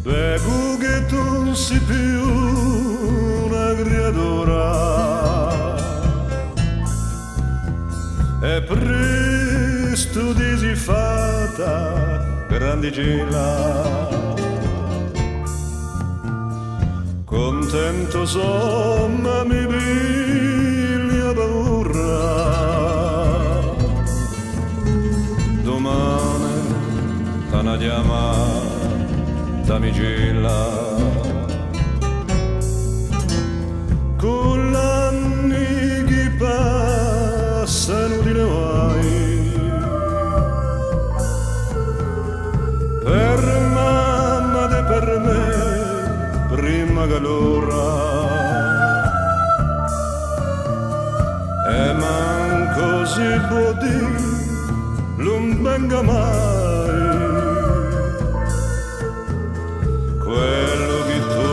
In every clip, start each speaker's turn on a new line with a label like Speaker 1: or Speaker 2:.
Speaker 1: Bevo che tu non sei più una creatura e presto ti sei fatta grandicella. Contento somma mi piglia paura, domani t'hanno chiamata damigella. Con l'anni che passano di noi, per mamma e per me, prima che l'ora, e manco si può dire, non venga mai quello che tu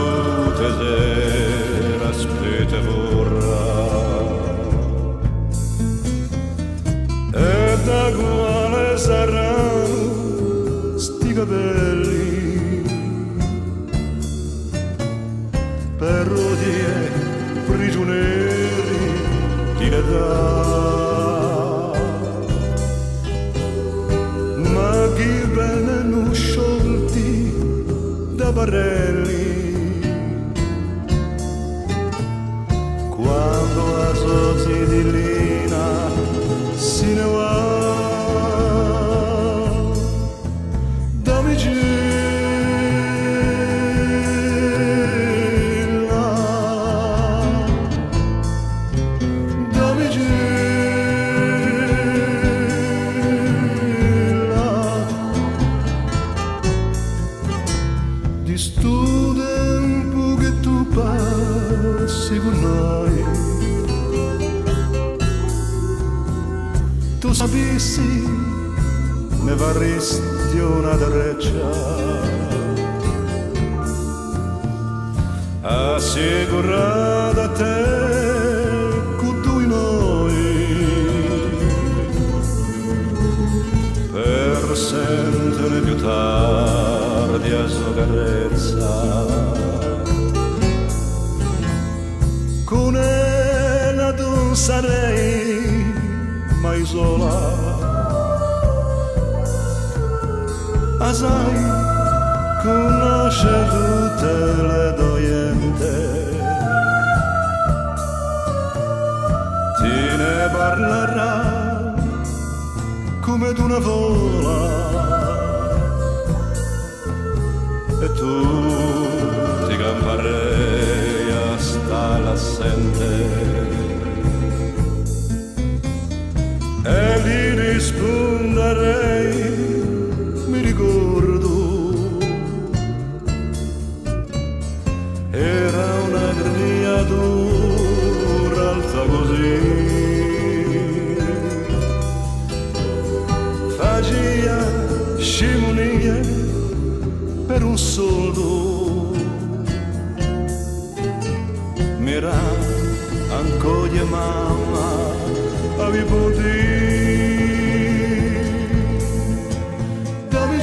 Speaker 1: te sera aspetta vorrà. E da quale saranno sti capelli per rodie prigionieri di l'età? Ma chi vengono sciolti da barelli quando la sozi di lina si ne va. Di sto tempo che tu passi con noi, tu sapessi ne varresti una derecha, assicurata a te con tu noi, per sentire più tardi a sua carezza. Con ella non sarei mai sola, ma sai, conosce tutte le dogliente, ti ne parlerà come d'una vola. E tu ti camparei a stare assente e gli risponderei, mi ricordo, era una creatura alta così, faceva scimunie per un soldo, mira ancora mamma avevo di dammi